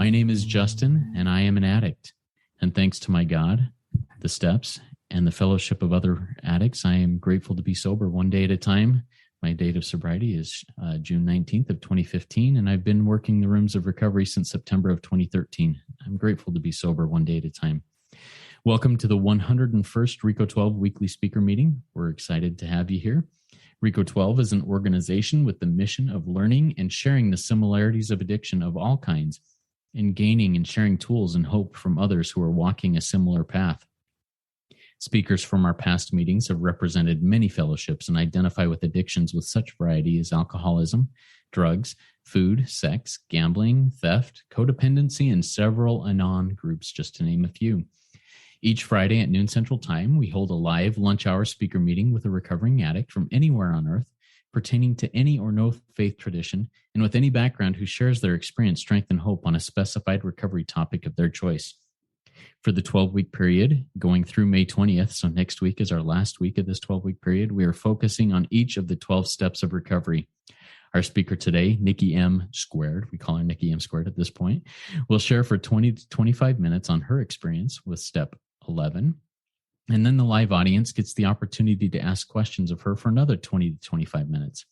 My name is Justin, and I am an addict. And thanks to my God, the steps, and the fellowship of other addicts, I am grateful to be sober one day at a time. My date of sobriety is June 19th of 2015, and I've been working the rooms of recovery since September of 2013. I'm grateful to be sober one day at a time. Welcome to the 101st RECO12 weekly speaker meeting. We're excited to have you here. RECO12 is an organization with the mission of learning and sharing the similarities of addiction of all kinds, and gaining and sharing tools and hope from others who are walking a similar path. Speakers from our past meetings have represented many fellowships and identify with addictions with such variety as alcoholism, drugs, food, sex, gambling, theft, codependency, and several anon groups, just to name a few. Each Friday at noon Central Time, we hold a live lunch hour speaker meeting with a recovering addict from anywhere on earth, pertaining to any or no faith tradition, and with any background who shares their experience, strength, and hope on a specified recovery topic of their choice. For the 12-week period, going through May 20th, so next week is our last week of this 12-week period, we are focusing on each of the 12 steps of recovery. Our speaker today, Nicki M squared, we call her Nicki M squared at this point, will share for 20 to 25 minutes on her experience with step 11. And then the live audience gets the opportunity to ask questions of her for another 20 to 25 minutes.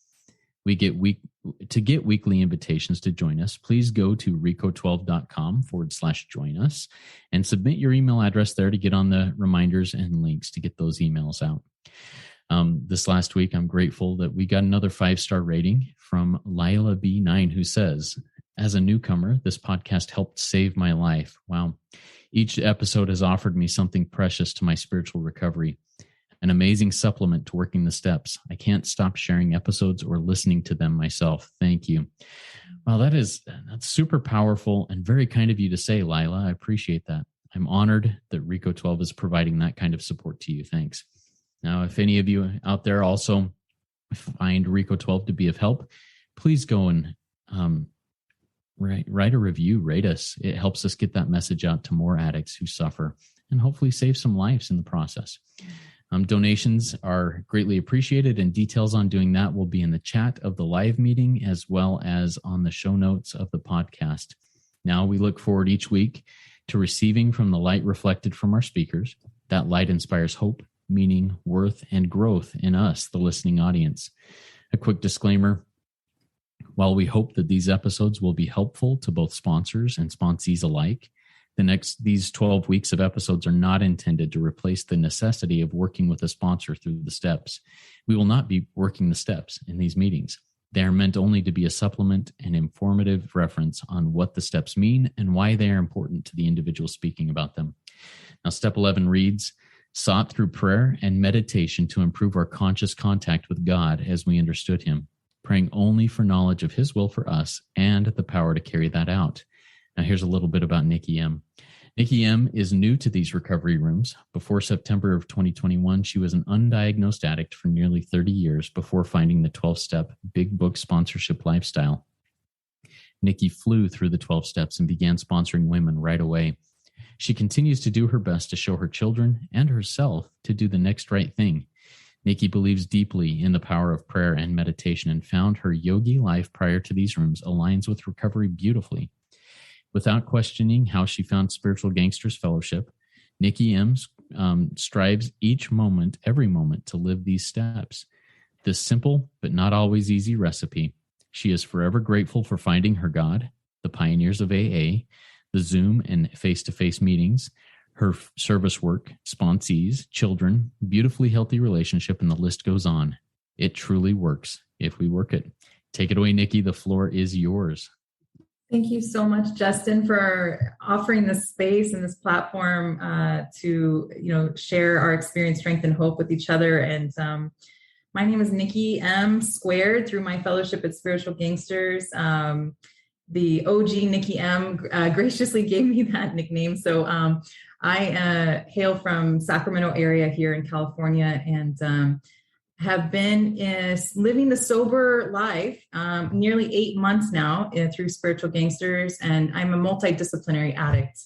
To get weekly invitations to join us, please go to RECO12.com/join us and submit your email address there to get on the reminders and links to get those emails out. This last week, I'm grateful that we got another 5-star rating from Lila B9, who says, as a newcomer, this podcast helped save my life. Wow. Each episode has offered me something precious to my spiritual recovery. An amazing supplement to working the steps. I can't stop sharing episodes or listening to them myself. Thank you. Well, that's super powerful and very kind of you to say, Lila. I appreciate that. I'm honored that RECO12 is providing that kind of support to you. Thanks. Now, if any of you out there also find RECO12 to be of help, please go and write a review, rate us. It helps us get that message out to more addicts who suffer and hopefully save some lives in the process. Donations are greatly appreciated, and details on doing that will be in the chat of the live meeting as well as on the show notes of the podcast. Now we look forward each week to receiving from the light reflected from our speakers. That light inspires hope, meaning, worth, and growth in us, the listening audience. A quick disclaimer. While we hope that these episodes will be helpful to both sponsors and sponsees alike, these 12 weeks of episodes are not intended to replace the necessity of working with a sponsor through the steps. We will not be working the steps in these meetings. They are meant only to be a supplement and informative reference on what the steps mean and why they are important to the individual speaking about them. Now, step 11 reads, sought through prayer and meditation to improve our conscious contact with God as we understood him, praying only for knowledge of his will for us and the power to carry that out. Now, here's a little bit about Nicki M. Nicki M is new to these recovery rooms. Before September of 2021, she was an undiagnosed addict for nearly 30 years before finding the 12-step big book sponsorship lifestyle. Nicki flew through the 12 steps and began sponsoring women right away. She continues to do her best to show her children and herself to do the next right thing. Nicki believes deeply in the power of prayer and meditation and found her yogi life prior to these rooms aligns with recovery beautifully. Without questioning how she found Spiritual Gangsters Fellowship, Nicki M strives every moment to live these steps. This simple but not always easy recipe. She is forever grateful for finding her God, the pioneers of AA, the Zoom and face-to-face meetings, her service work, sponsees, children, beautifully healthy relationship, and the list goes on. It truly works if we work it. Take it away, Nicki. The floor is yours. Thank you so much, Justin, for offering this space and this platform to share our experience, strength, and hope with each other. And my name is Nicki M squared through my fellowship at Spiritual Gangsters. The OG Nicki M graciously gave me that nickname. So I hail from Sacramento area here in California and have been living the sober life nearly 8 months now through Spiritual Gangsters, and I'm a multidisciplinary addict.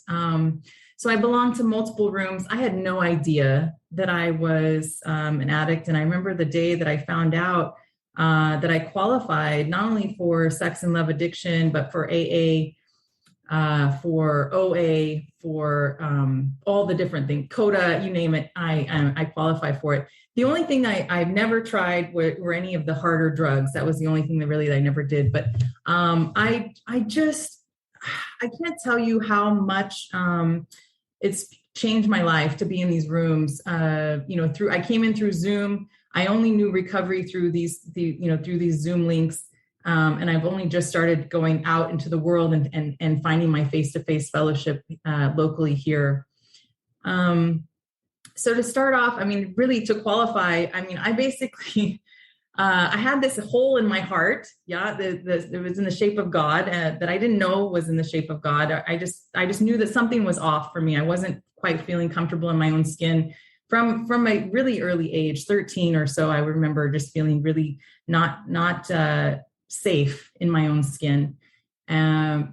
So I belong to multiple rooms. I had no idea that I was an addict, and I remember the day that I found out that I qualified not only for sex and love addiction, but for AA for OA, for all the different things, CODA, you name it, I qualify for it. The only thing I've never tried were any of the harder drugs. That was the only thing that I never did. But I can't tell you how much it's changed my life to be in these rooms. I came in through Zoom. I only knew recovery through these Zoom links. And I've only just started going out into the world and finding my face-to-face fellowship locally here. So to start off, really to qualify, I basically, I had this hole in my heart. Yeah. It was in the shape of God that I didn't know was in the shape of God. I just knew that something was off for me. I wasn't quite feeling comfortable in my own skin from my really early age, 13 or so. I remember just feeling really not safe in my own skin,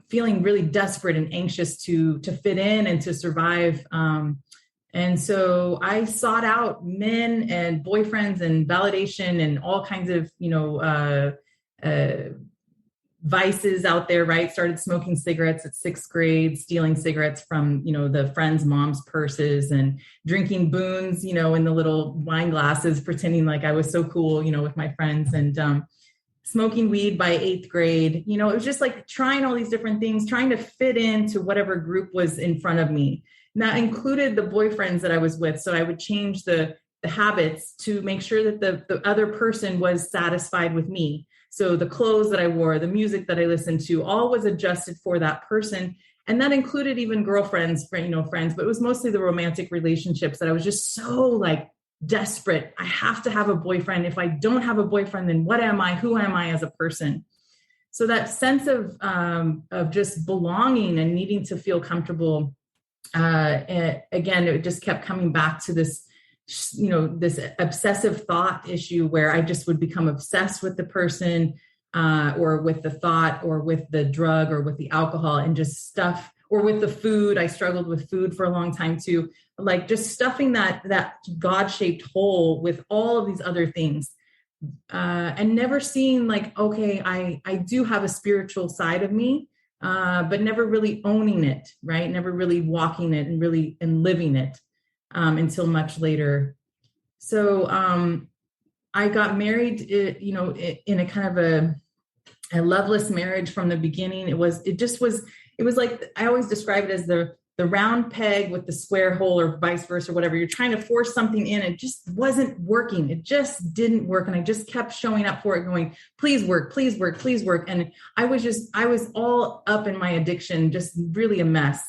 feeling really desperate and anxious to fit in and to survive. And so I sought out men and boyfriends and validation and all kinds of, vices out there, right? Started smoking cigarettes at 6th grade, stealing cigarettes from, the friends' moms' purses, and drinking boons, in the little wine glasses, pretending like I was so cool, with my friends, and smoking weed by 8th grade. It was just like trying all these different things, trying to fit into whatever group was in front of me. And that included the boyfriends that I was with. So I would change the habits to make sure that the other person was satisfied with me. So the clothes that I wore, the music that I listened to, all was adjusted for that person. And that included even girlfriends, friends, but it was mostly the romantic relationships that I was just so like desperate. I have to have a boyfriend. If I don't have a boyfriend, then what am I? Who am I as a person? So that sense of just belonging and needing to feel comfortable, again, it just kept coming back to this, this obsessive thought issue where I just would become obsessed with the person, or with the thought, or with the drug, or with the alcohol, and just stuff, or with the food. I struggled with food for a long time too, like just stuffing that God-shaped hole with all of these other things, and never seeing like, okay, I do have a spiritual side of me, but never really owning it, right? Never really walking it and living it, until much later. So I got married, in a kind of a loveless marriage from the beginning. It was like, I always describe it as the round peg with the square hole, or vice versa, or whatever. You're trying to force something in. It just wasn't working. It just didn't work. And I just kept showing up for it, going, please work, please work, please work. And I was all up in my addiction, just really a mess.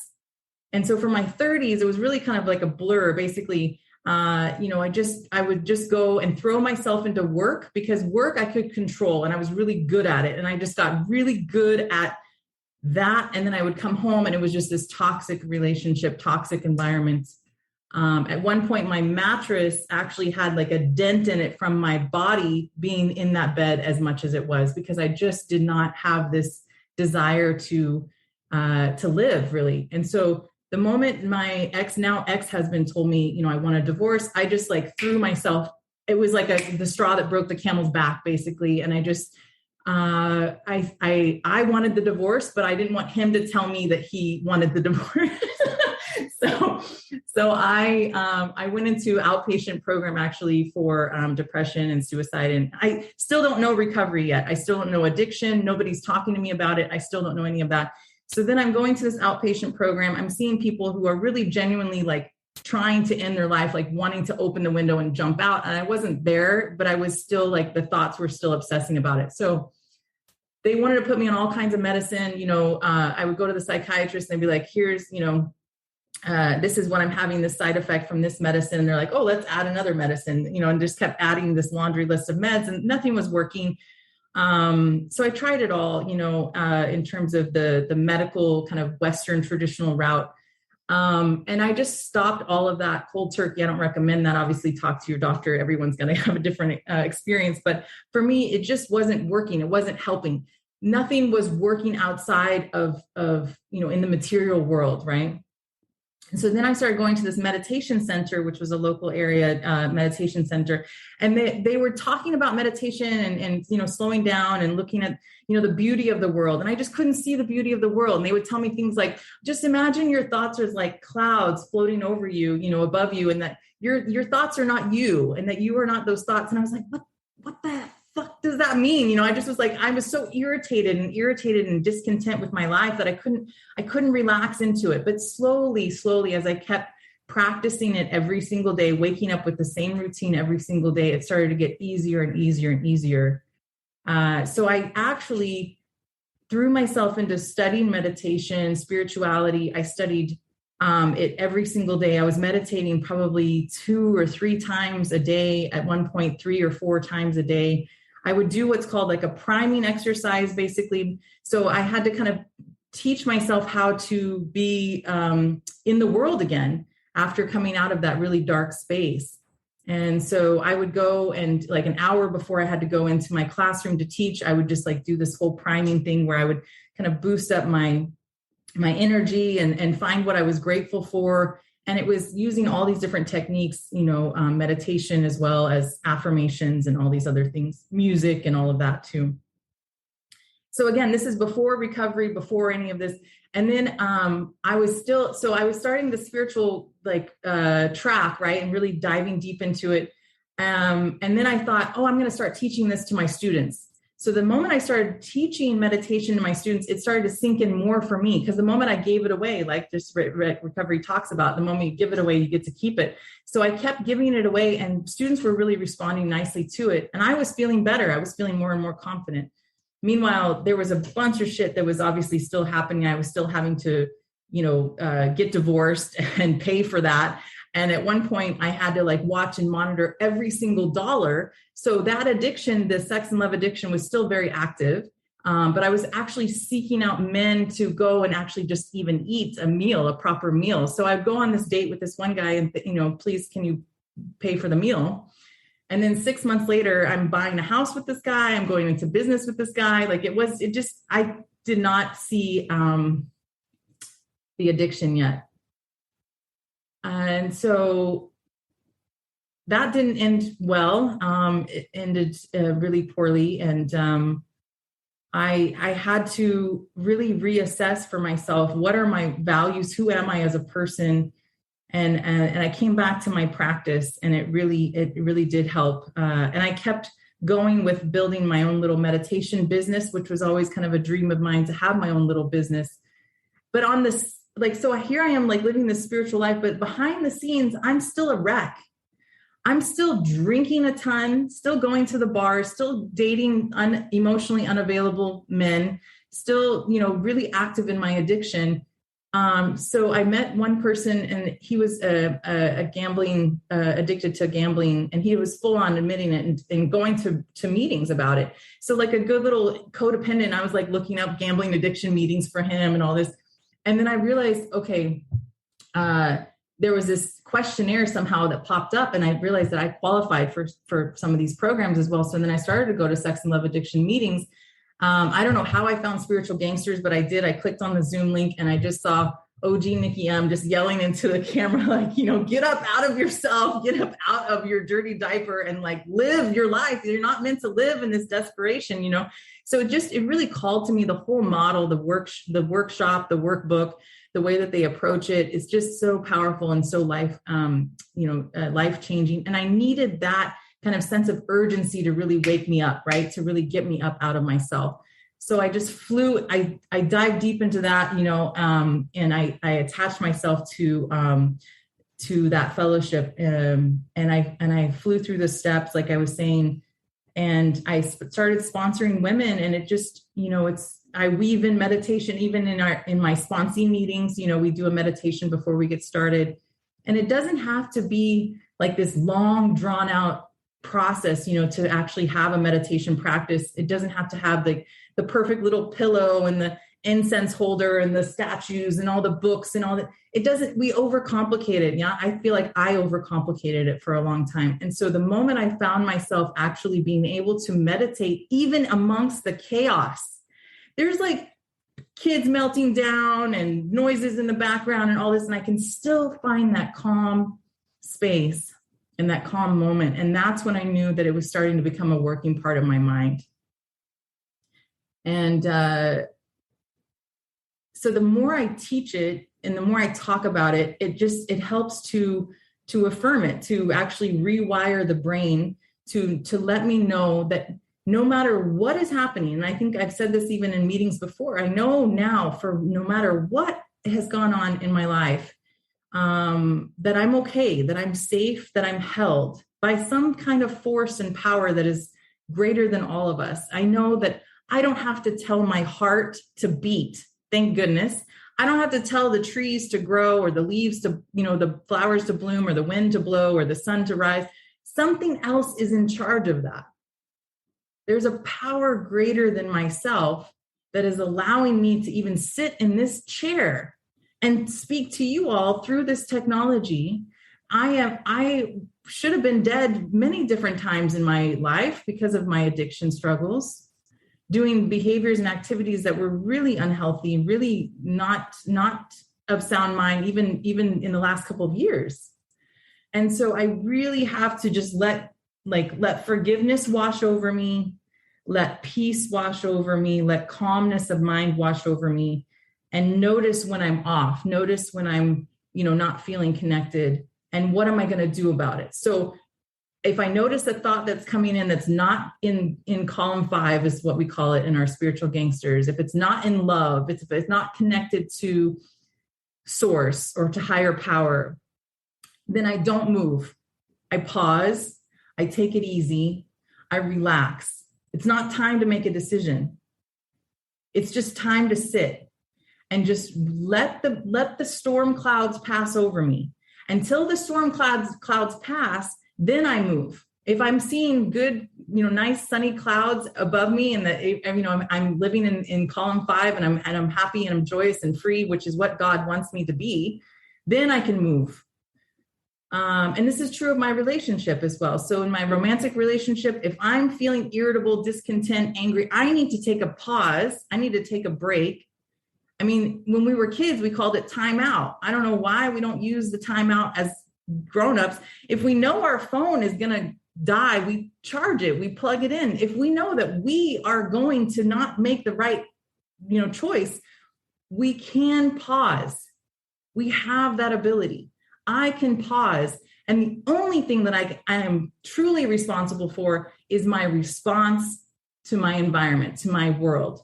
And so for my 30s, it was really kind of like a blur. Basically, I would just go and throw myself into work, because work I could control and I was really good at it. And I just got really good at that. And then I would come home and it was just this toxic relationship, toxic environment. At one point, my mattress actually had like a dent in it from my body being in that bed as much as it was, because I just did not have this desire to live, really. And so the moment my now ex-husband told me, I want a divorce, I just like threw myself. It was like the straw that broke the camel's back, basically. And I just, I wanted the divorce, but I didn't want him to tell me that he wanted the divorce. So I went into outpatient program actually for depression and suicide. And I still don't know recovery yet. I still don't know addiction. Nobody's talking to me about it. I still don't know any of that. So then I'm going to this outpatient program. I'm seeing people who are really genuinely like trying to end their life, like wanting to open the window and jump out. And I wasn't there, but I was still like, the thoughts were still obsessing about it. So they wanted to put me on all kinds of medicine. I would go to the psychiatrist and they'd be like, here's, this is what I'm having, this side effect from this medicine. And they're like, oh, let's add another medicine, and just kept adding this laundry list of meds, and nothing was working. So I tried it all, in terms of the medical kind of Western traditional route. And I just stopped all of that cold turkey. I don't recommend that. Obviously, talk to your doctor. Everyone's going to have a different experience. But for me, it just wasn't working. It wasn't helping. Nothing was working outside of in the material world, right? And so then I started going to this meditation center, which was a local area meditation center. And they were talking about meditation and, you know, slowing down and looking at, you know, the beauty of the world. And I just couldn't see the beauty of the world. And they would tell me things like, just imagine your thoughts are like clouds floating over you, you know, above you, and that your thoughts are not you, and that you are not those thoughts. And I was like, what the fuck does that mean? You know, I just was like, I was so irritated and discontent with my life that I couldn't relax into it. But slowly, as I kept practicing it every single day, waking up with the same routine every single day, it started to get easier and easier and easier. So I actually threw myself into studying meditation, spirituality. I studied it every single day. I was meditating probably 2 or 3 times a day, at one point 3 or 4 times a day. I would do what's called like a priming exercise, basically. So I had to kind of teach myself how to be in the world again after coming out of that really dark space. And so I would go, and like an hour before I had to go into my classroom to teach, I would just like do this whole priming thing where I would kind of boost up my energy and find what I was grateful for. And it was using all these different techniques, you know, meditation as well as affirmations and all these other things, music and all of that too. So again, this is before recovery, before any of this. And then I was starting the spiritual track, right? And really diving deep into it. And then I thought, I'm going to start teaching this to my students. So the moment I started teaching meditation to my students, it started to sink in more for me, because the moment I gave it away, like this recovery talks about, the moment you give it away, you get to keep it. So I kept giving it away, and students were really responding nicely to it. And I was feeling better. I was feeling more and more confident. Meanwhile, there was a bunch of shit that was obviously still happening. I was still having to, get divorced and pay for that. And at one point I had to watch and monitor every single dollar. So that addiction, the sex and love addiction, was still very active. But I was actually seeking out men to go and actually just even eat a proper meal. So I'd go on this date with this one guy and, please, can you pay for the meal? And then 6 months later, I'm buying a house with this guy. I'm going into business with this guy. I did not see the addiction yet. And so that didn't end well. It ended really poorly. And I had to really reassess for myself, what are my values? Who am I as a person? And I came back to my practice, and it really did help. And I kept going with building my own little meditation business, which was always kind of a dream of mine, to have my own little business. But on this, so here I am living this spiritual life, but behind the scenes, I'm still a wreck. I'm still drinking a ton, still going to the bar, still dating emotionally unavailable men, still, really active in my addiction. So I met one person, and he was a gambling, addicted to gambling, and he was full on admitting it and going to meetings about it. So like a good little codependent, I was looking up gambling addiction meetings for him and all this. And then I realized, okay, there was this questionnaire somehow that popped up, and I realized that I qualified for some of these programs as well. So then I started to go to sex and love addiction meetings. I don't know how I found Spiritual Gangsters, but I did. I clicked on the Zoom link, and I just saw OG Nicki just yelling into the camera, get up out of yourself, get up out of your dirty diaper and live your life. You're not meant to live in this desperation, So it really called to me. The whole model, the workshop, the workbook, the way that they approach it is just so powerful and so life changing. And I needed that kind of sense of urgency to really wake me up, right? To really get me up out of myself. So I just flew, I dived deep into that, and I attached myself to that fellowship. And I flew through the steps, like I was saying, and I started sponsoring women, and it just, I weave in meditation, even in my sponsee meetings, we do a meditation before we get started. And it doesn't have to be this long drawn out process, to actually have a meditation practice. It doesn't have to have the perfect little pillow and the incense holder and the statues and all the books and all that. It doesn't, we overcomplicate it. Yeah. I feel like I overcomplicated it for a long time. And so the moment I found myself actually being able to meditate, even amongst the chaos, there's kids melting down and noises in the background and all this. And I can still find that calm space and that calm moment. And that's when I knew that it was starting to become a working part of my mind. And so the more I teach it and the more I talk about it, it helps to affirm it, to actually rewire the brain, to let me know that no matter what is happening, and I think I've said this even in meetings before, I know now for no matter what has gone on in my life, that I'm okay, that I'm safe, that I'm held by some kind of force and power that is greater than all of us. I know that I don't have to tell my heart to beat. Thank goodness. I don't have to tell the trees to grow or the leaves to, the flowers to bloom or the wind to blow or the sun to rise. Something else is in charge of that. There's a power greater than myself that is allowing me to even sit in this chair and speak to you all through this technology. I should have been dead many different times in my life because of my addiction struggles, doing behaviors and activities that were really unhealthy, really not of sound mind, even in the last couple of years. And so I really have to just let forgiveness wash over me, let peace wash over me, let calmness of mind wash over me, and notice when I'm off, notice when I'm, not feeling connected, and what am I going to do about it? So if I notice a thought that's coming in that's not in column 5 is what we call it in our spiritual gangsters, if it's not in love, if it's not connected to source or to higher power, then I don't move. I pause. I take it easy. I relax. It's not time to make a decision. It's just time to sit and just let the storm clouds pass over me. Until the storm clouds pass, then I move. If I'm seeing good, nice sunny clouds above me, and that I'm living in column 5, and I'm happy and I'm joyous and free, which is what God wants me to be, then I can move. And this is true of my relationship as well. So in my romantic relationship, if I'm feeling irritable, discontent, angry, I need to take a pause. I need to take a break. I mean, when we were kids, we called it timeout. I don't know why we don't use the timeout as grownups. If we know our phone is going to die, we charge it, we plug it in. If we know that we are going to not make the right, choice, we can pause. We have that ability. I can pause. And the only thing that I am truly responsible for is my response to my environment, to my world.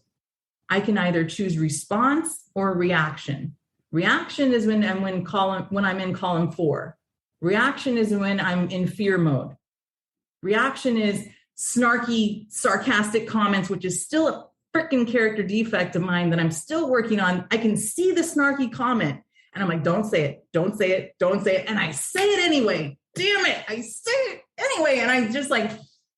I can either choose response or reaction. Reaction is when I'm in column 4. Reaction is when I'm in fear mode. Reaction is snarky, sarcastic comments, which is still a freaking character defect of mine that I'm still working on. I can see the snarky comment and I'm like, don't say it, don't say it, don't say it. And I say it anyway. Damn it. I say it anyway. And I'm just like,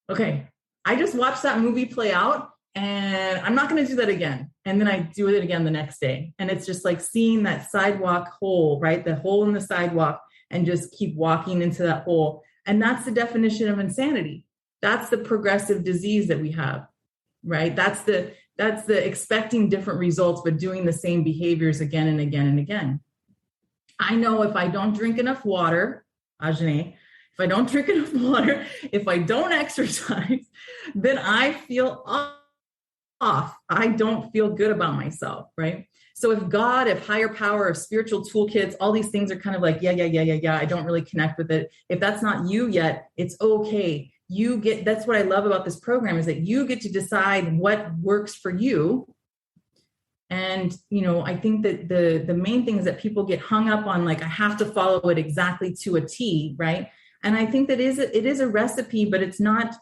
okay, I just watched that movie play out and I'm not going to do that again. And then I do it again the next day. And it's just like seeing that sidewalk hole, right? The hole in the sidewalk, and just keep walking into that hole. And that's the definition of insanity. That's the progressive disease that we have, right? That's the expecting different results, but doing the same behaviors again and again and again. I know if I don't drink enough water, Ajane, if I don't drink enough water, if I don't exercise, then I feel off. I don't feel good about myself, right? So if God, if higher power, if spiritual toolkits, all these things are kind of like, yeah, I don't really connect with it. If that's not you yet, it's okay. That's what I love about this program, is that you get to decide what works for you. And, I think that the main thing is that people get hung up on, like, I have to follow it exactly to a T, right? And I think that it is a recipe, but it's not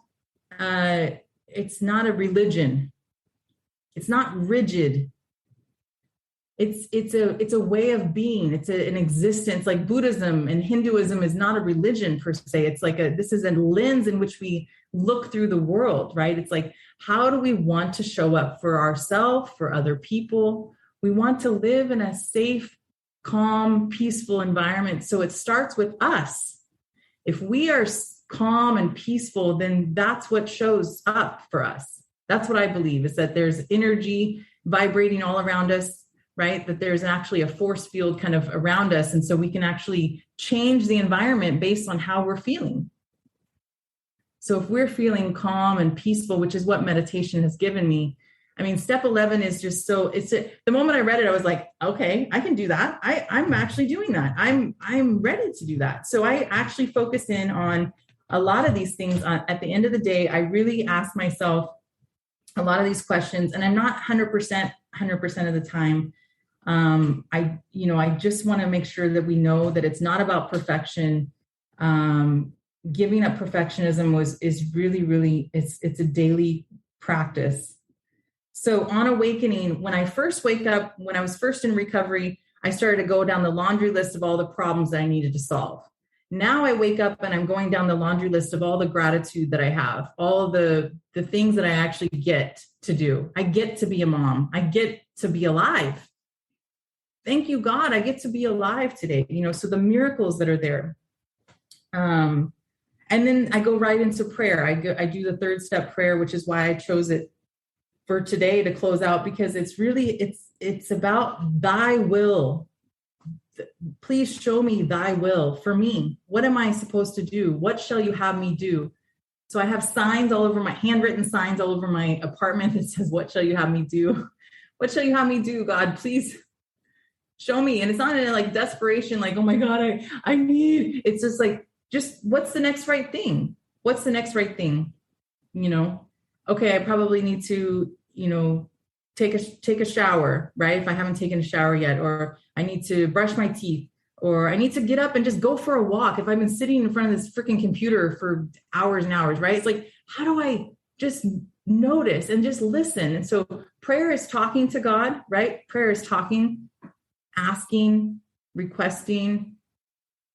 a religion. It's not rigid. It's a way of being. It's an existence. Like Buddhism and Hinduism is not a religion per se. It's like this is a lens in which we look through the world, right? It's like, how do we want to show up for ourselves, for other people? We want to live in a safe, calm, peaceful environment. So it starts with us. If we are calm and peaceful, then that's what shows up for us. That's what I believe, is that there's energy vibrating all around us, right? That there's actually a force field kind of around us. And so we can actually change the environment based on how we're feeling. So if we're feeling calm and peaceful, which is what meditation has given me, I mean, step 11 is just so the moment I read it, I was like, okay, I can do that. I'm actually doing that. I'm ready to do that. So I actually focus in on a lot of these things. At the end of the day, I really ask myself a lot of these questions, and I'm not 100% of the time. I just want to make sure that we know that it's not about perfection. Giving up perfectionism is really, really, it's a daily practice. So on awakening, when I first wake up, when I was first in recovery, I started to go down the laundry list of all the problems that I needed to solve. Now I wake up and I'm going down the laundry list of all the gratitude that I have, all the things that I actually get to do. I get to be a mom. I get to be alive. Thank you, God. I get to be alive today. So the miracles that are there. And then I go right into prayer. I do the 3rd step prayer, which is why I chose it for today to close out, because it's about thy will. Please show me thy will for me. What am I supposed to do? What shall you have me do? So I have signs all over handwritten signs all over my apartment that says, what shall you have me do? What shall you have me do, God? Please show me. And it's not in like desperation, like, oh my God, I need, it's just like, what's the next right thing? What's the next right thing? Okay, I probably need to, take a shower, right? If I haven't taken a shower yet, or I need to brush my teeth, or I need to get up and just go for a walk. If I've been sitting in front of this freaking computer for hours and hours, right? It's like, how do I just notice and just listen? And so prayer is talking to God, right? Prayer is talking, asking, requesting.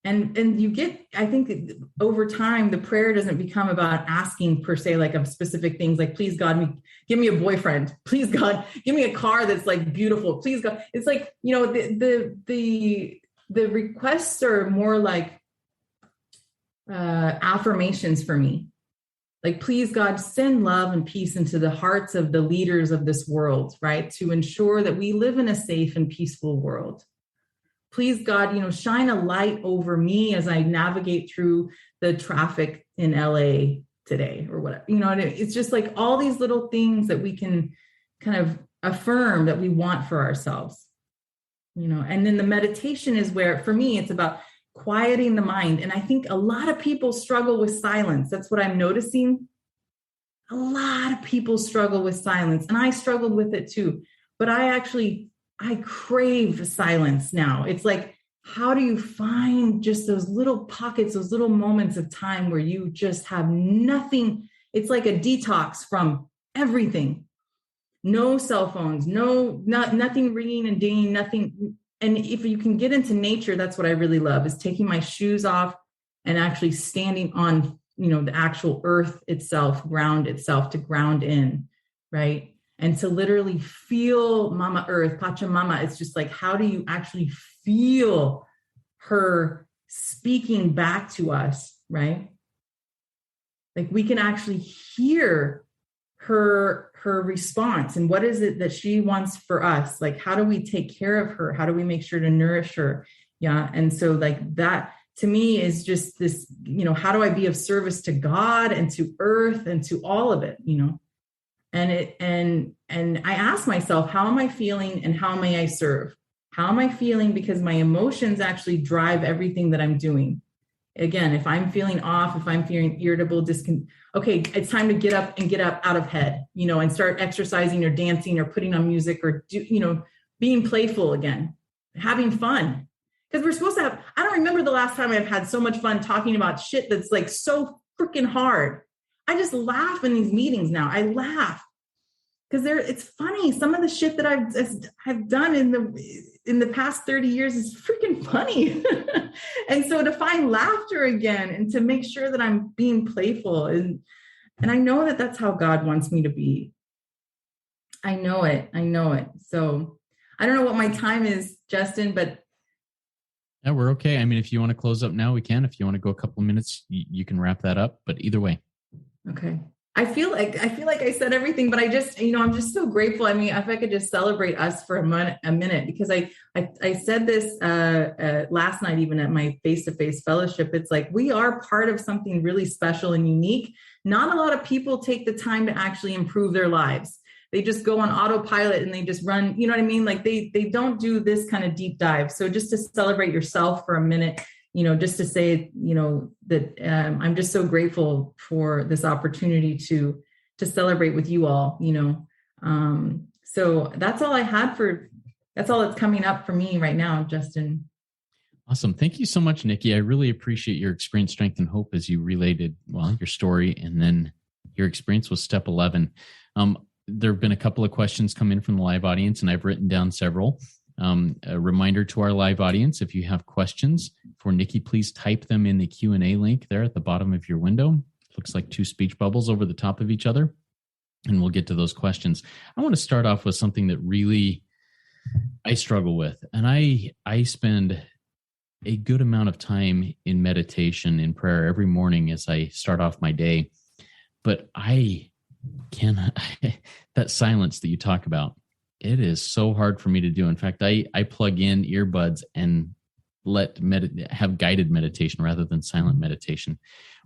And you get, I think over time, the prayer doesn't become about asking per se, like of specific things, like, please God, give me a boyfriend. Please God, give me a car that's like beautiful. Please God. It's like, the requests are more like affirmations for me. Like, please God, send love and peace into the hearts of the leaders of this world, right? To ensure that we live in a safe and peaceful world. Please God, shine a light over me as I navigate through the traffic in LA today or whatever. It's just like all these little things that we can kind of affirm that we want for ourselves, and then the meditation is where, for me, it's about quieting the mind. And I think a lot of people struggle with silence. That's what I'm noticing. A lot of people struggle with silence, and I struggled with it too. But I crave silence now. It's like, how do you find just those little pockets, those little moments of time where you just have nothing? It's like a detox from everything. No cell phones, nothing ringing and dinging, nothing. And if you can get into nature, that's what I really love, is taking my shoes off and actually standing on, the actual earth itself, ground itself, to ground in, right? And to literally feel Mama Earth, Pachamama. It's just like, how do you actually feel her speaking back to us, right? Like, we can actually hear her response. And what is it that she wants for us? Like, how do we take care of her? How do we make sure to nourish her? Yeah. And so like that to me is just this, how do I be of service to God and to earth and to all of it, And I ask myself, how am I feeling and how may I serve? How am I feeling? Because my emotions actually drive everything that I'm doing. Again, if I'm feeling off, if I'm feeling irritable, okay, it's time to get up out of head, and start exercising or dancing or putting on music or being playful again, having fun. Because we're supposed to have, I don't remember the last time I've had so much fun talking about shit that's like so freaking hard. I just laugh in these meetings now. I laugh because it's funny. Some of the shit that I've done in the past 30 years is freaking funny. And so to find laughter again and to make sure that I'm being playful, and I know that that's how God wants me to be. I know it. So I don't know what my time is, Justin, but yeah, we're okay. I mean, if you want to close up now, we can. If you want to go a couple of minutes, you can wrap that up. But either way. Okay. I feel like I said everything, but I just, I'm just so grateful. I mean, if I could just celebrate us for a minute, because I said this last night, even at my face-to-face fellowship. It's like, we are part of something really special and unique. Not a lot of people take the time to actually improve their lives. They just go on autopilot and they just run, you know what I mean? Like they don't do this kind of deep dive. So just to celebrate yourself for a minute, just to say, that I'm just so grateful for this opportunity to celebrate with you all, so that's all I had that's all that's coming up for me right now, Justin. Awesome. Thank you so much, Nicki. I really appreciate your experience, strength, and hope as you related, your story and then your experience with step 11. There have been a couple of questions come in from the live audience, and I've written down several. A reminder to our live audience, if you have questions for Nicki, please type them in the Q&A link there at the bottom of your window. Looks like two speech bubbles over the top of each other, and we'll get to those questions. I want to start off with something that really I struggle with, and I spend a good amount of time in meditation, in prayer every morning as I start off my day, but I cannot, that silence that you talk about, it is so hard for me to do. In fact, I plug in earbuds and have guided meditation rather than silent meditation.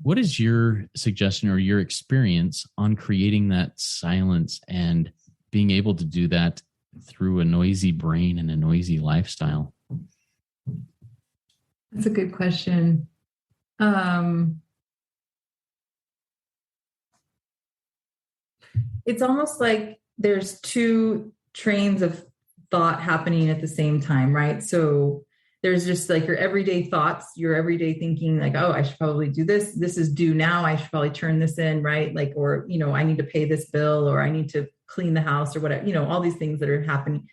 What is your suggestion or your experience on creating that silence and being able to do that through a noisy brain and a noisy lifestyle? That's a good question. It's almost like there's two trains of thought happening at the same time, right? So there's just like your everyday thoughts, your everyday thinking, like, oh, I should probably do this. This is due now. I should probably turn this in, right? Like, or, I need to pay this bill, or I need to clean the house, or whatever, all these things that are happening.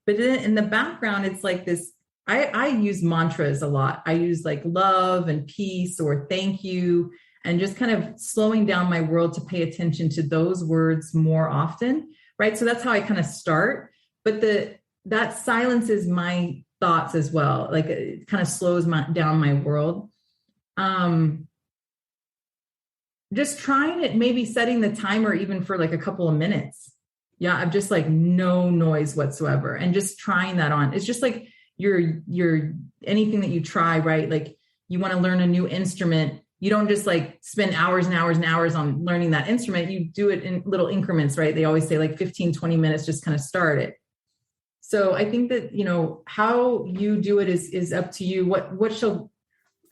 But then in the background, it's like this, I use mantras a lot. I use like love and peace or thank you, and just kind of slowing down my world to pay attention to those words more often, right? So that's how I kind of start. But that silences my thoughts as well. Like it kind of slows down my world. Just trying it, maybe setting the timer even for like a couple of minutes. Yeah, I'm just like no noise whatsoever, and just trying that on. It's just like your anything that you try, right? Like you want to learn a new instrument. You don't just like spend hours and hours and hours on learning that instrument. You do it in little increments, right? They always say like 15, 20 minutes, just kind of start it. So I think that, how you do it is up to you.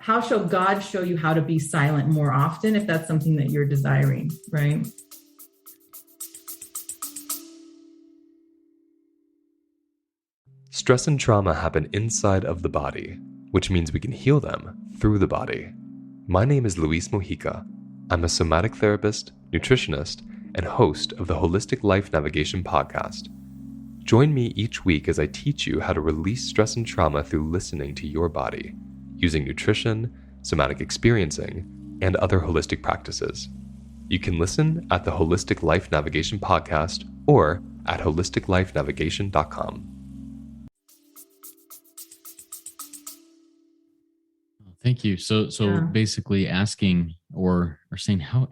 How shall God show you how to be silent more often, if that's something that you're desiring, right? Stress and trauma happen inside of the body, which means we can heal them through the body. My name is Luis Mojica. I'm a somatic therapist, nutritionist, and host of the Holistic Life Navigation podcast. Join me each week as I teach you how to release stress and trauma through listening to your body, using nutrition, somatic experiencing, and other holistic practices. You can listen at the Holistic Life Navigation podcast or at holisticlifenavigation.com. Thank you. So basically asking or saying, how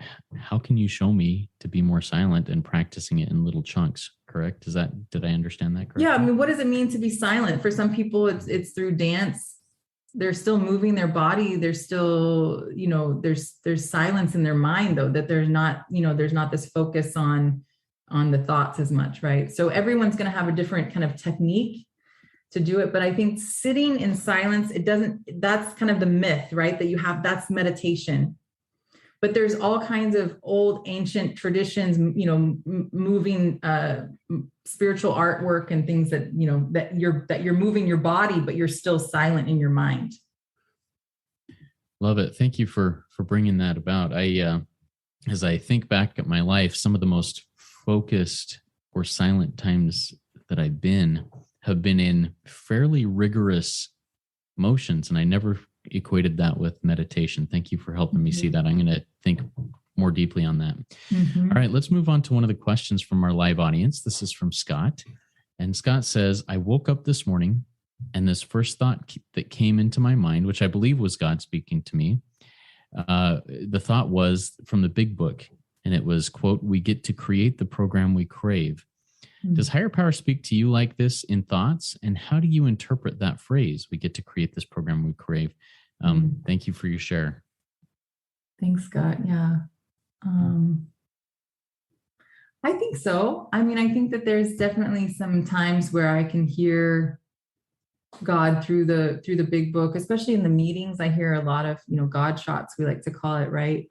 can you show me to be more silent, and practicing it in little chunks, correct? Did I understand that correctly? Yeah. I mean, what does it mean to be silent? For some people, it's through dance. They're still moving their body. There's still, there's silence in their mind, though, that there's not this focus on the thoughts as much, right? So everyone's going to have a different kind of technique to do it. But I think sitting in silence, that's kind of the myth, right? That you have, that's meditation. But there's all kinds of old ancient traditions, moving spiritual artwork and things that, that you're moving your body, but you're still silent in your mind. Love it. Thank you for bringing that about. As I think back at my life, some of the most focused or silent times that I've have been in fairly rigorous motions, and I never equated that with meditation. Thank you for helping me see that. I'm going to think more deeply on that. All right, let's move on to one of the questions from our live audience. This is from Scott. And Scott says, I woke up this morning and this first thought that came into my mind, which I believe was God speaking to me, the thought was from the big book, And it was, quote, "We get to create the program we crave." Does higher power speak to you like this in thoughts? And how do you interpret that phrase? We get to create this program we crave. Thank you for your share. Thanks, Scott. Yeah. I think so. I mean, I think that there's definitely some times where I can hear God through the big book, especially in the meetings. I hear a lot of, God shots, we like to call it, right?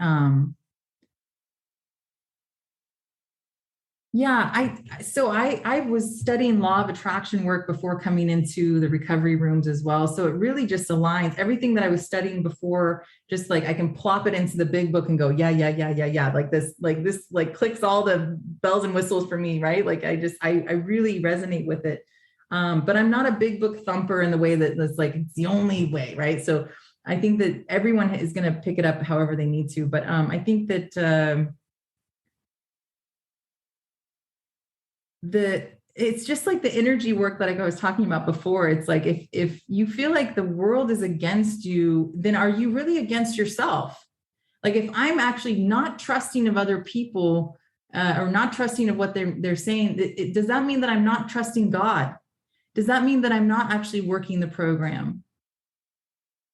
Yeah, I was studying law of attraction work before coming into the recovery rooms as well. So it really just aligns everything that I was studying before, just like I can plop it into the big book and go, yeah. Like this clicks all the bells and whistles for me, right? Like I really resonate with it. But I'm not a big book thumper in the way that it's like, it's the only way, right? So I think that everyone is going to pick it up however they need to. But I think that it's just like the energy work that I was talking about before. It's like, if you feel like the world is against you, then are you really against yourself? Like if I'm actually not trusting of other people or not trusting of what they're saying, does that mean that I'm not trusting God? Does that mean that I'm not actually working the program?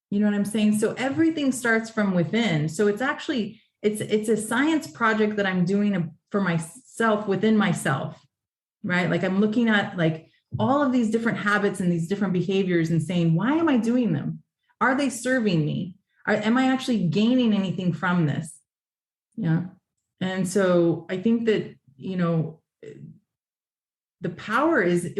You know what I'm saying? So everything starts from within. So it's actually, it's a science project that I'm doing for myself within myself. Right? Like I'm looking at like all of these different habits and these different behaviors and saying, why am I doing them? Are they serving me? Am I actually gaining anything from this? Yeah. And so I think that, the power is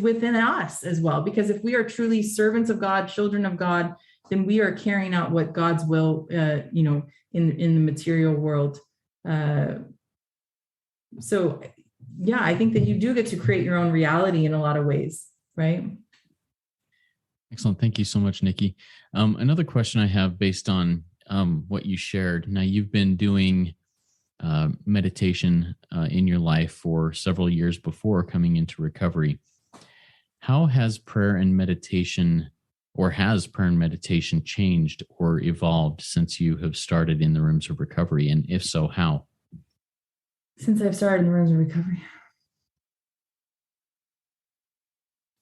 within us as well, because if we are truly servants of God, children of God, then we are carrying out what God's will, in the material world. So yeah, I think that you do get to create your own reality in a lot of ways, right? Excellent. Thank you so much, Nicki. Another question I have based on what you shared. Now, you've been doing meditation in your life for several years before coming into recovery. How has prayer and meditation, or has prayer and meditation changed or evolved since you have started in the rooms of recovery? And if so, how? Since I've started in the rooms of recovery?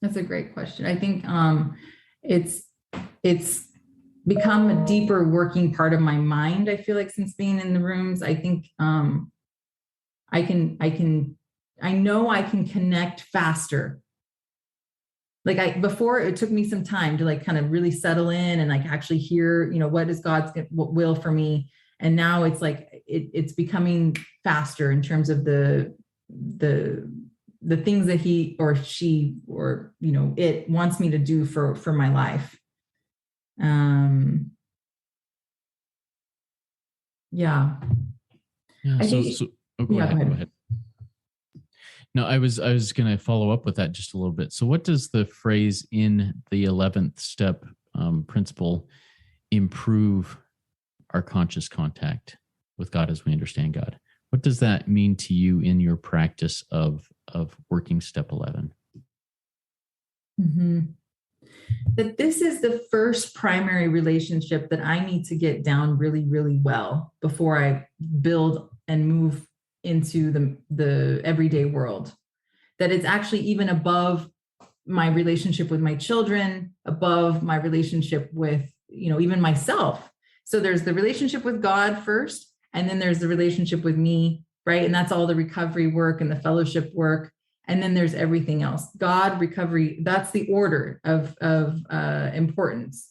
That's a great question. I think it's become a deeper working part of my mind. I feel like since being in the rooms, I think I know I can connect faster. Like before it took me some time to like kind of really settle in and like actually hear, what is God's will for me. And now it's like, it's becoming faster in terms of the things that he or she or, it wants me to do for my life. Yeah. Go ahead. No, I was going to follow up with that just a little bit. So what does the phrase in the 11th step principle, improve our conscious contact with God as we understand God? What does that mean to you in your practice of working step 11? Mm-hmm. That this is the first primary relationship that I need to get down really, really well before I build and move into the everyday world. That it's actually even above my relationship with my children, above my relationship with, even myself. So there's the relationship with God first, and then there's the relationship with me, right? And that's all the recovery work and the fellowship work. And then there's everything else. God, recovery, that's the order of importance.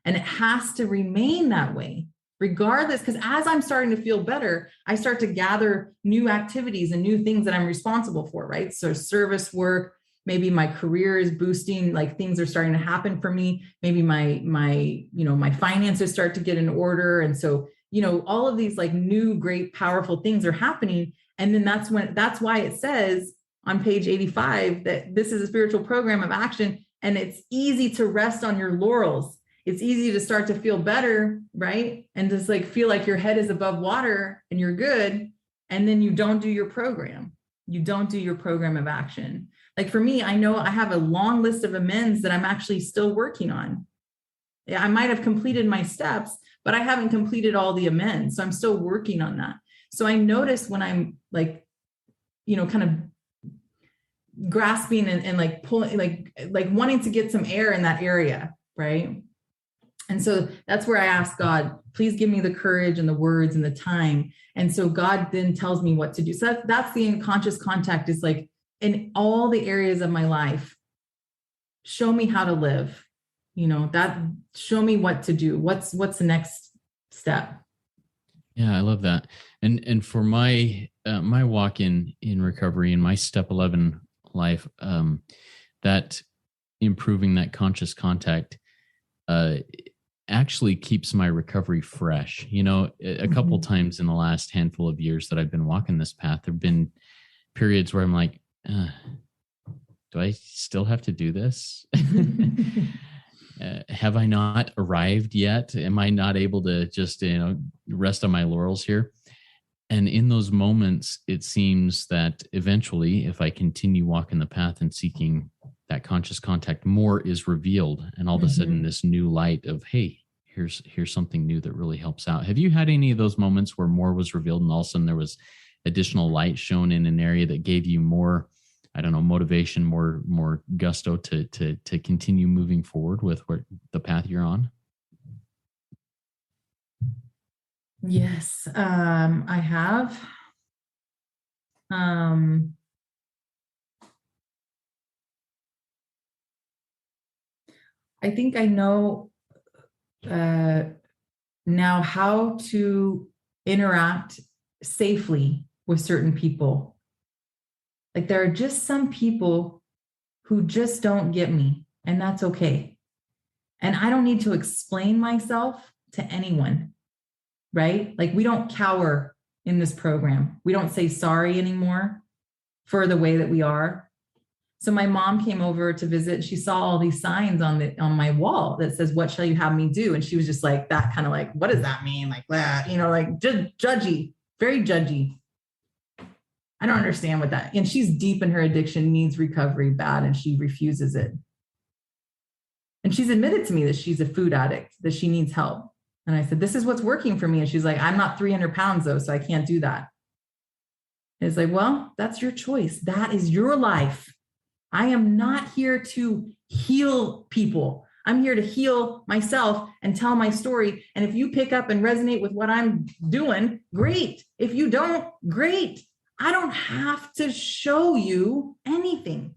And it has to remain that way, regardless, because as I'm starting to feel better, I start to gather new activities and new things that I'm responsible for, right? So service work, maybe my career is boosting, like things are starting to happen for me. Maybe my finances start to get in order. And so, all of these like new, great, powerful things are happening. And then that's why it says on page 85 that this is a spiritual program of action, and it's easy to rest on your laurels. It's easy to start to feel better, right? And just like feel like your head is above water and you're good. And then you don't do your program. You don't do your program of action. Like for me, I know I have a long list of amends that I'm actually still working on. I might have completed my steps, but I haven't completed all the amends. So I'm still working on that. So I notice when I'm like, kind of grasping and like pulling, like wanting to get some air in that area. Right. And so that's where I ask God, please give me the courage and the words and the time. And so God then tells me what to do. So that's the unconscious contact, is like in all the areas of my life, show me how to live, that show me what to do. What's the next step? Yeah, I love that. And for my my walk in recovery and my step 11 life, that improving that conscious contact actually keeps my recovery fresh. A couple times in the last handful of years that I've been walking this path, there've been periods where I'm like, do I still have to do this? Have I not arrived yet? Am I not able to just, rest on my laurels here? And in those moments, it seems that eventually, if I continue walking the path and seeking that conscious contact, more is revealed. And all of a sudden, this new light of, hey, here's something new that really helps out. Have you had any of those moments where more was revealed and all of a sudden there was additional light shown in an area that gave you more, I don't know, motivation, more gusto to continue moving forward with the path you're on? Yes, I have. I think I know now how to interact safely with certain people. Like there are just some people who just don't get me, and that's okay. And I don't need to explain myself to anyone, right? Like we don't cower in this program. We don't say sorry anymore for the way that we are. So my mom came over to visit. She saw all these signs on my wall that says, "What shall you have me do?" And she was just like that, kind of like, what does that mean? Like that, like judgy, very judgy. I don't understand what that, and she's deep in her addiction, needs recovery bad, and she refuses it. And she's admitted to me that she's a food addict, that she needs help. And I said, this is what's working for me. And she's like, I'm not 300 pounds though, so I can't do that. And it's like, well, that's your choice. That is your life. I am not here to heal people. I'm here to heal myself and tell my story. And if you pick up and resonate with what I'm doing, great. If you don't, great. I don't have to show you anything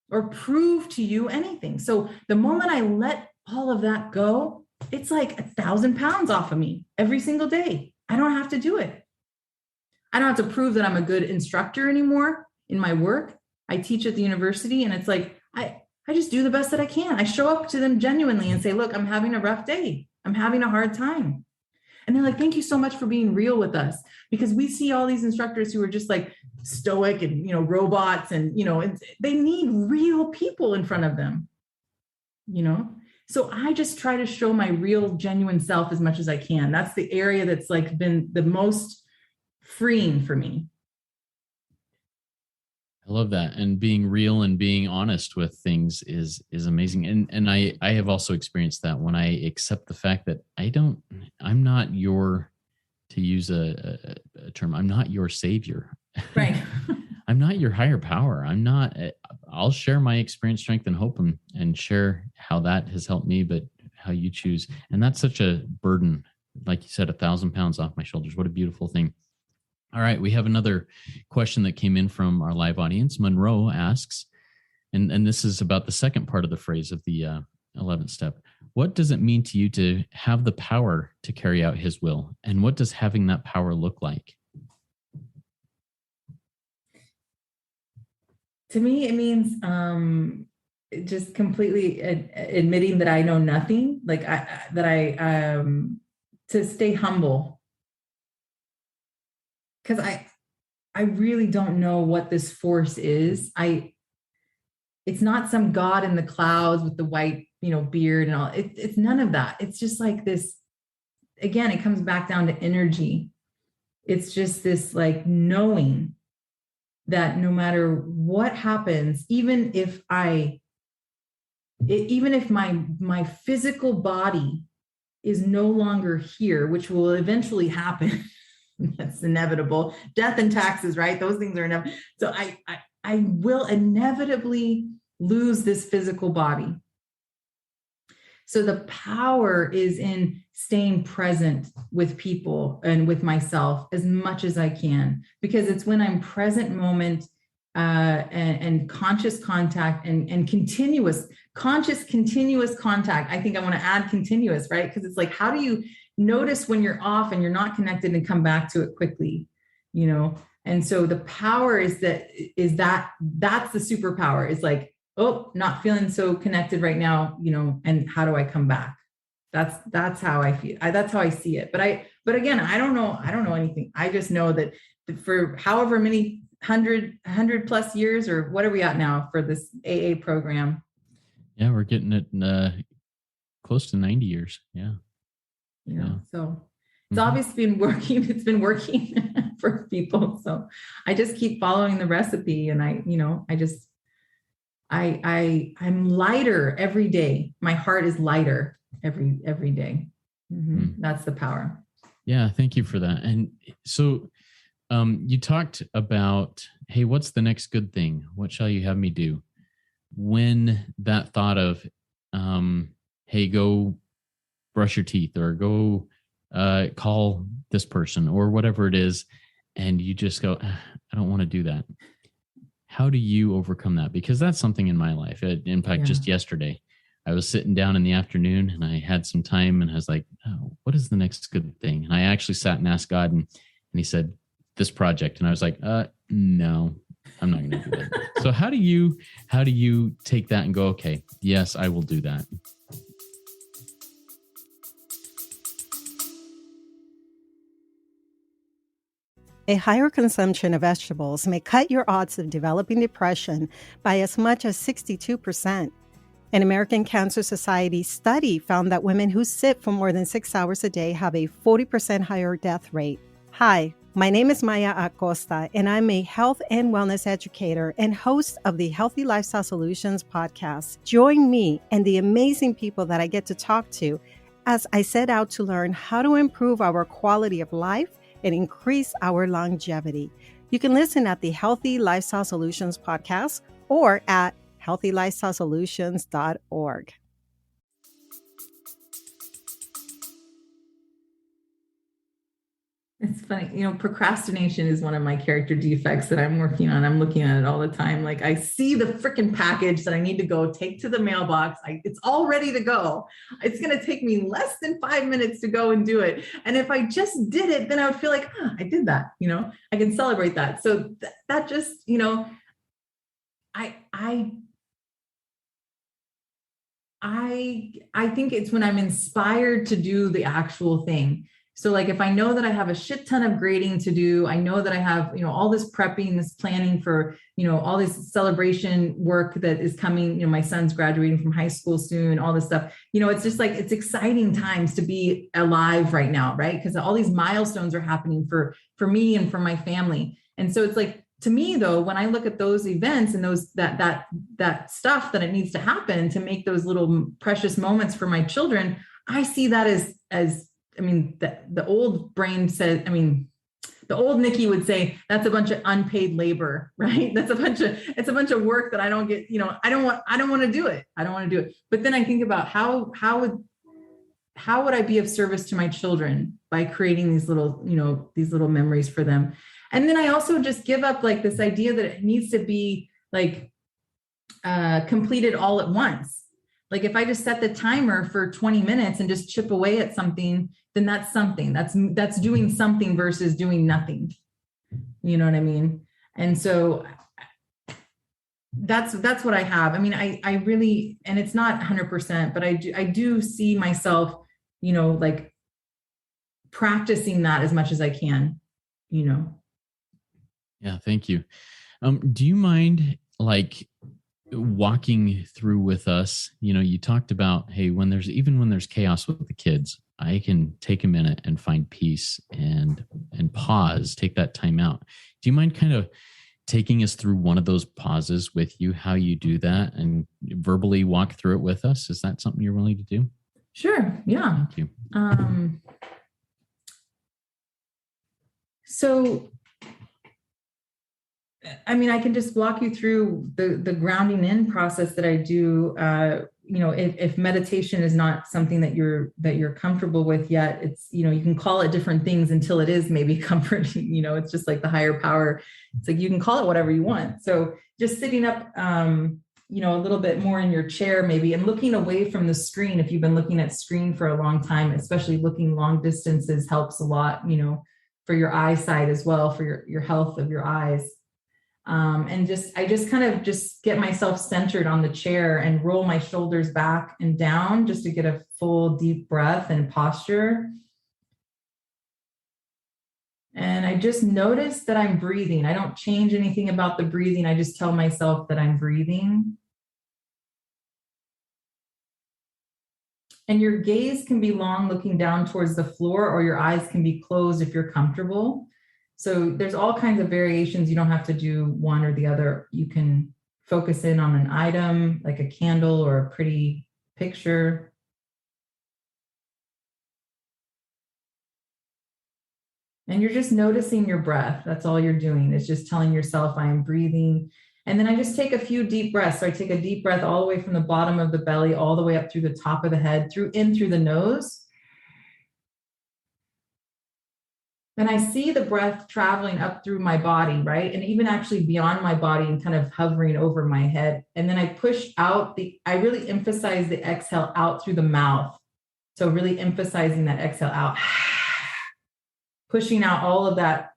or prove to you anything. So the moment I let all of that go, it's like 1,000 pounds off of me every single day. I don't have to do it. I don't have to prove that I'm a good instructor anymore in my work. I teach at the university, and it's like, I just do the best that I can. I show up to them genuinely and say, look, I'm having a rough day. I'm having a hard time. And they're like, thank you so much for being real with us, because we see all these instructors who are just like stoic and, robots, and, they need real people in front of them, So I just try to show my real, genuine self as much as I can. That's the area that's like been the most freeing for me. I love that. And being real and being honest with things is amazing. And I have also experienced that when I accept the fact that I'm not your, to use a term, I'm not your savior. Right. I'm not your higher power. I'll share my experience, strength, and hope and share how that has helped me, but how you choose. And that's such a burden. Like you said, 1,000 pounds off my shoulders. What a beautiful thing. All right. We have another question that came in from our live audience. Monroe asks, and this is about the second part of the phrase of the 11th step. What does it mean to you to have the power to carry out his will? And what does having that power look like? To me, it means just completely admitting that I know nothing, to stay humble. Because I really don't know what this force is. It's not some God in the clouds with the white, beard and all. It's none of that. It's just like this. Again, it comes back down to energy. It's just this like knowing that no matter what happens, even if my physical body is no longer here, which will eventually happen, That's inevitable. Death and taxes, right? Those things are inevitable. So I will inevitably lose this physical body. So the power is in staying present with people and with myself as much as I can, because it's when I'm present moment and conscious contact and continuous contact. I think I want to add continuous, right? Because it's like, how do you notice when you're off and you're not connected and come back to it quickly, you know? And so the power is that's the superpower. It's like, oh, not feeling so connected right now, you know, and how do I come back? That's how I feel. That's how I see it. But again, I don't know anything. I just know that for however many 100 plus years, or what are we at now for this AA program? Yeah, we're getting it close to 90 years. Yeah. So it's obviously been working. It's been working for people. So I just keep following the recipe, and I'm lighter every day. My heart is lighter every day. That's the power. Yeah. Thank you for that. And so you talked about, hey, what's the next good thing? What shall you have me do? When that thought of, hey, go brush your teeth, or go call this person, or whatever it is, and you just go, I don't want to do that. How do you overcome that? Because that's something in my life. In fact, just yesterday, I was sitting down in the afternoon and I had some time, and I was like, oh, what is the next good thing? And I actually sat and asked God, and he said, this project. And I was like, no, I'm not going to do that. So how do you take that and go, okay, yes, I will do that? A higher consumption of vegetables may cut your odds of developing depression by as much as 62%. An American Cancer Society study found that women who sit for more than 6 hours a day have a 40% higher death rate. Hi, my name is Maya Acosta, and I'm a health and wellness educator and host of the Healthy Lifestyle Solutions podcast. Join me and the amazing people that I get to talk to as I set out to learn how to improve our quality of life and increase our longevity. You can listen at the Healthy Lifestyle Solutions podcast or at healthylifestylesolutions.org. It's funny, procrastination is one of my character defects that I'm working on. I'm looking at it all the time. Like, I see the freaking package that I need to go take to the mailbox. It's all ready to go. It's going to take me less than 5 minutes to go and do it. And if I just did it, then I would feel like, I did that, I can celebrate that. So that just, I think it's when I'm inspired to do the actual thing. So like, if I know that I have a shit ton of grading to do, I know that I have, all this prepping, this planning for, all this celebration work that is coming, my son's graduating from high school soon, all this stuff, it's just like, it's exciting times to be alive right now. Right. Because all these milestones are happening for me and for my family. And so it's like, to me though, when I look at those events and those, that stuff that it needs to happen to make those little precious moments for my children, I see that as the old brain says, the old Nicki would say, that's a bunch of unpaid labor, right? It's a bunch of work that I don't get, I don't want to do it. I don't want to do it. But then I think about how would I be of service to my children by creating these little memories for them. And then I also just give up like this idea that it needs to be like completed all at once. Like if I just set the timer for 20 minutes and just chip away at something, then that's something that's doing something versus doing nothing. You know what I mean? And so that's what I have. I really, and it's not 100%, but I do see myself, like practicing that as much as I can, Yeah. Thank you. Do you mind like walking through with us? You talked about, hey, when there's chaos with the kids, I can take a minute and find peace and pause, take that time out. Do you mind kind of taking us through one of those pauses with you, how you do that, and verbally walk through it with us? Is that something you're willing to do? Sure. Yeah. Thank you. So, I mean, I can just walk you through the grounding in process that I do. If meditation is not something that you're comfortable with yet, it's, you can call it different things until it is maybe comforting. It's just like the higher power. It's like you can call it whatever you want. So just sitting up, a little bit more in your chair maybe, and looking away from the screen. If you've been looking at screen for a long time, especially looking long distances helps a lot, for your eyesight as well, for your health of your eyes. I just kind of just get myself centered on the chair and roll my shoulders back and down just to get a full deep breath and posture. And I just notice that I'm breathing. I don't change anything about the breathing. I just tell myself that I'm breathing. And your gaze can be long, looking down towards the floor, or your eyes can be closed if you're comfortable. So there's all kinds of variations. You don't have to do one or the other. You can focus in on an item like a candle or a pretty picture. And you're just noticing your breath. That's all you're doing. It's just telling yourself, I am breathing. And then I just take a few deep breaths. So I take a deep breath all the way from the bottom of the belly, all the way up through the top of the head, through the nose. Then I see the breath traveling up through my body, right? And even actually beyond my body and kind of hovering over my head. And then I push out I really emphasize the exhale out through the mouth. So really emphasizing that exhale out, pushing out all of that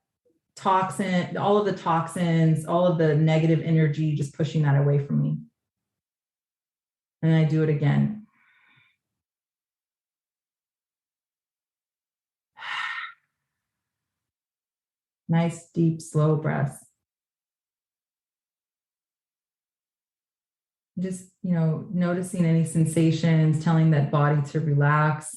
toxin, all of the toxins, all of the negative energy, just pushing that away from me. And I do it again. Nice, deep, slow breaths. Just, noticing any sensations, telling that body to relax.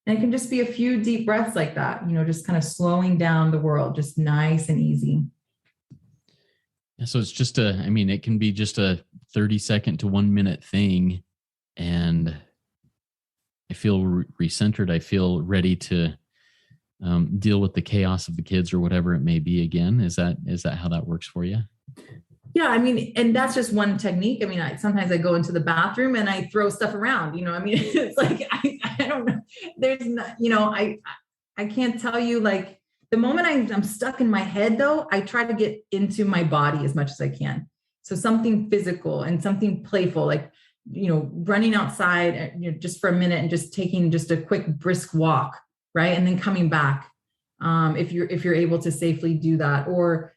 And it can just be a few deep breaths like that, just kind of slowing down the world, just nice and easy. Yeah, so it's just it can be just a 30-second to 1 minute thing. And I feel recentered. I feel ready to deal with the chaos of the kids or whatever it may be again. Is that how that works for you? Yeah, and that's just one technique. Sometimes I go into the bathroom and I throw stuff around, it's like, I don't know. There's not, I can't tell you, like, the moment I'm stuck in my head though, I try to get into my body as much as I can. So something physical and something playful, like, running outside, just for a minute and just taking just a quick brisk walk, right? And then coming back, if you're able to safely do that, or,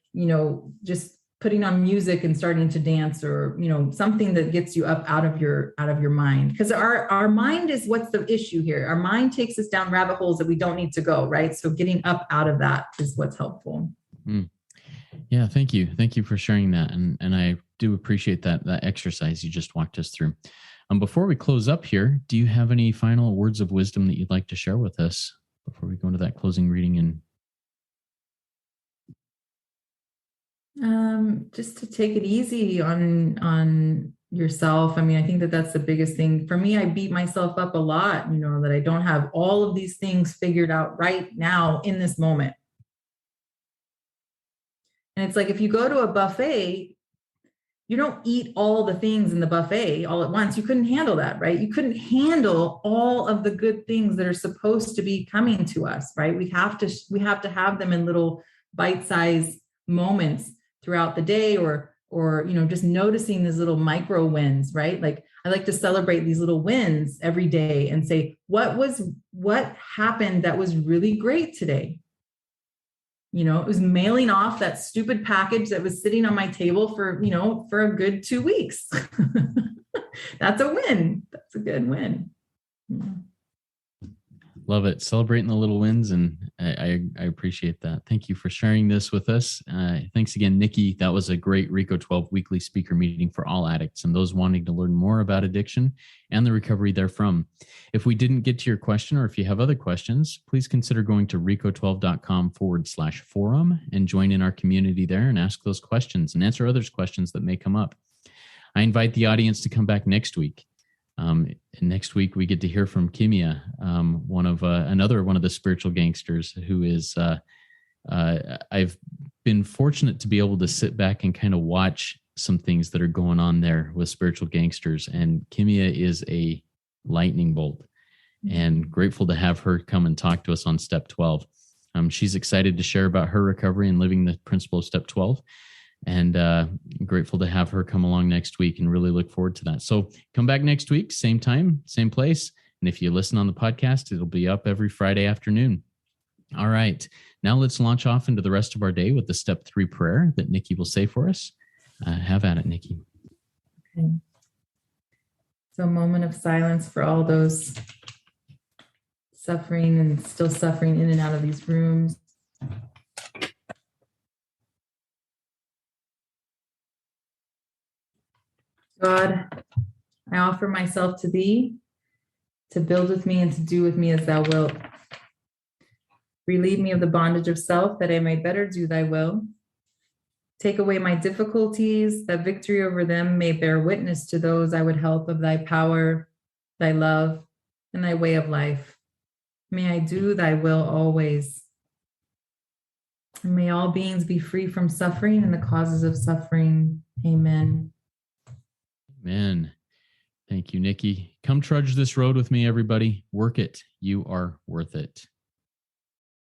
just putting on music and starting to dance, or, something that gets you up out of your mind. Because our mind is what's the issue here. Our mind takes us down rabbit holes that we don't need to go, right? So getting up out of that is what's helpful. Yeah, thank you. Thank you for sharing that. And I do appreciate that exercise you just walked us through. Before we close up here, do you have any final words of wisdom that you'd like to share with us before we go into that closing reading? And just to take it easy on yourself. I think that's the biggest thing for me. I beat myself up a lot, that I don't have all of these things figured out right now in this moment. And it's like, if you go to a buffet, you don't eat all the things in the buffet all at once. You couldn't handle that, right? You couldn't handle all of the good things that are supposed to be coming to us, right? We have to have them in little bite-sized moments throughout the day, or just noticing these little micro wins, right? Like, I like to celebrate these little wins every day and say, what happened that was really great today? It was mailing off that stupid package that was sitting on my table for a good 2 weeks. That's a win. That's a good win. Yeah. Love it. Celebrating the little wins. And I appreciate that. Thank you for sharing this with us. Thanks again, Nicki. That was a great RECO12 weekly speaker meeting for all addicts and those wanting to learn more about addiction and the recovery therefrom. If we didn't get to your question, or if you have other questions, please consider going to RECO12.com/forum and join in our community there and ask those questions and answer others' questions that may come up. I invite the audience to come back next week. Next week, we get to hear from Kimia, another one of the spiritual gangsters who is, I've been fortunate to be able to sit back and kind of watch some things that are going on there with spiritual gangsters. And Kimia is a lightning bolt, and grateful to have her come and talk to us on Step 12. She's excited to share about her recovery and living the principle of Step 12. And grateful to have her come along next week, and really look forward to that. So come back next week, same time, same place. And if you listen on the podcast, it'll be up every Friday afternoon. All right. Now let's launch off into the rest of our day with the Step 3 prayer that Nicki will say for us. Have at it, Nicki. Okay. So a moment of silence for all those suffering and still suffering in and out of these rooms. God, I offer myself to thee to build with me and to do with me as thou wilt. Relieve me of the bondage of self, that I may better do thy will. Take away my difficulties, that victory over them may bear witness to those I would help of thy power, thy love, and thy way of life. May I do thy will always. And may all beings be free from suffering and the causes of suffering. Amen. Amen. Thank you, Nicki. Come trudge this road with me, everybody. Work it. You are worth it.